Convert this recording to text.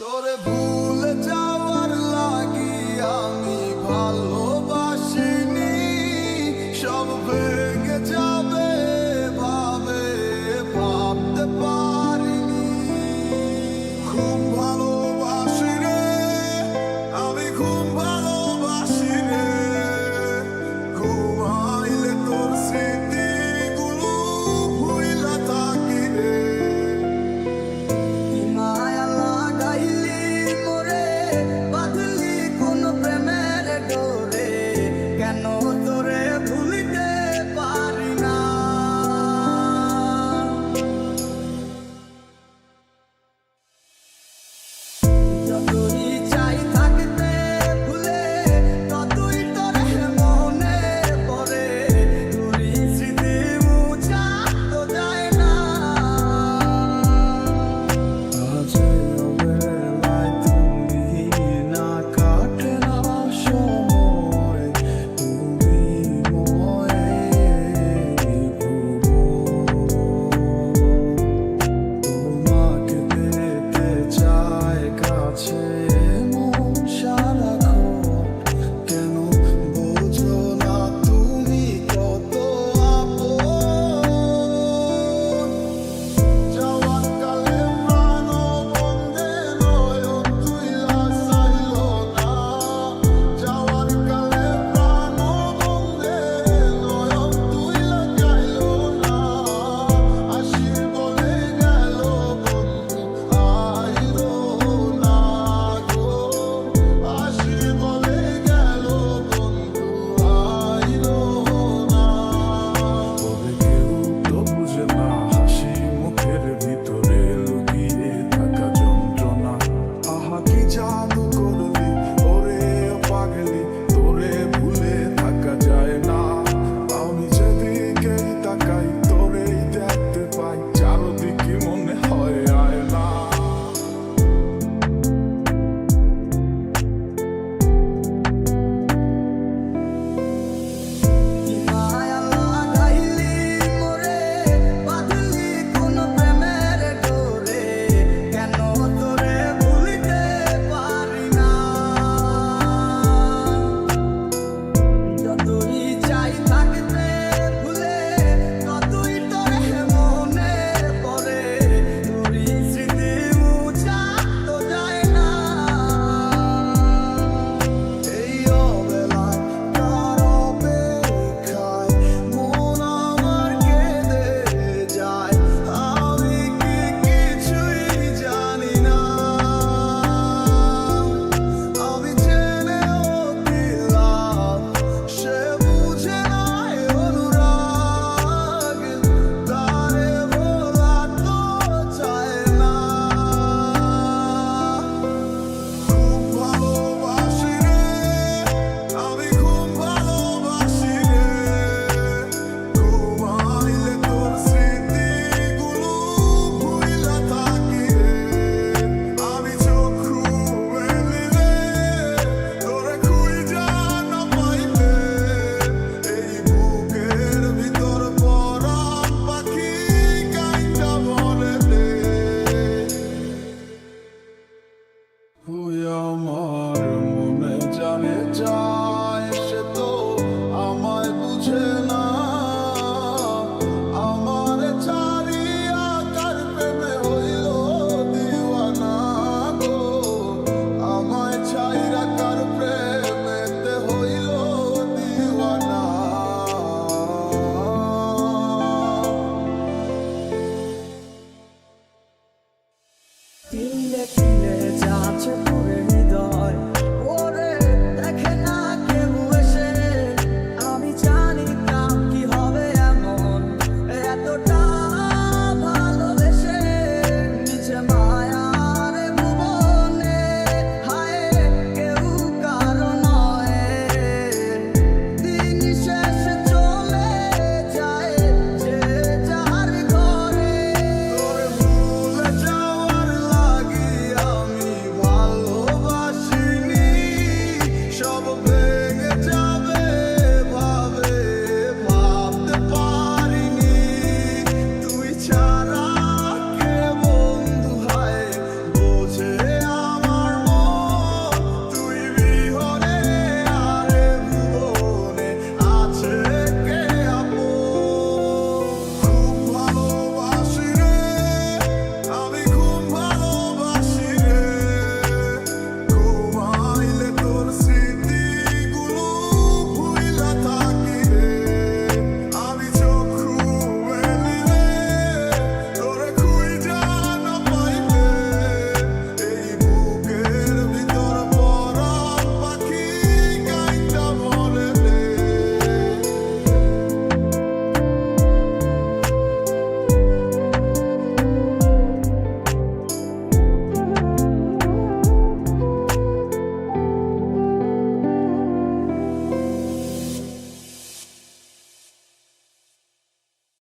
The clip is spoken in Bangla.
তোরে ভুলে যাওয়ার লাগি আমি ভালোবাসিনি, সব ভেঙে যাবে ভাবে ভাবতে পারিনি। খুব ভালোবাসি রে, আমি খুব ভালোবাসি রে, ঘুমাইলে তোর স্মৃতিগুলো ভুইলা থাকি রে। মায়া লাগাইলি মোরে, বাঁধলি কোন প্রেমের ডোরে, কেন তোরে ভুলিতে পারি না। যতই চাই থাকতে ভুলে, ততই তোরে মনে পড়ে, তোরই স্মৃতি মুছা তো যায় না। আজ বেলায় তুমি না, কাটে না সময়, তুমি মনে তোমাকে পেতে চায় কাছে মন সারাক্ষণ, কেন বোঝো না তুমি কত আপন। যাওয়ার কালে প্রাণ বন্ধে নয়ন তুইলা চাইল না, যাওয়ার কালে প্রাণ বন্ধে নয়ন তুইলা চাইল না। আসির বলে গেল বন্ধু আইল না গো, আসির বলে গেল বন্ধু আইল না। তবে কেউ তো বুঝে না হাসি মুখের ভিতরে লুকিয়ে থাকা যন্ত্রণা। আহা কি জাদু করলি ওরে পাগলি, তোরে ভুলে থাকা যায় না। আমি যেদিকেই তাকাই তোরেই দেখতে পাই, চারদিকে মনে হয় আয়না। মায়া লাগাইলি মোরে, বাঁধলি কোন প্রেমের ডোরে, কেন তোরে ভুলিতে পারি না। যতই চাই থাকতে ভুলে, ততই তোরে মনে পড়ে, তোরই স্মৃতি মুছা তো যায় না। এই অবেলায় কার অপেক্ষায় মন আমার কেঁদে যায়, আমি কি কিছুই জানি না। আমি জেনেও দিলাম সে বুঝে নাই অনুরাগ, তারে ভোলা তো চায় না। খুব ভালোবাসি রে, আমি খুব ভালোবাসি রে, ঘুমাইলে তোর স্মৃতিগুলো ভুইলা থাকি রে। আমি চক্ষু মেলিলে তোরে খুঁজা না পাইলে, এই বুকের ভিতর পরাণ পাখি কাইন্দা মরে রে। ওই আমার মনে জানে যায়, সে তো আমায় বুঝে না। আমার ছাড়িয়া কার প্রেমে হইল দিওয়ানা গো, আমায় ছাইরা কার প্রেমেতে হইল দিওয়ানা। তিলে তিলে যাচ্ছে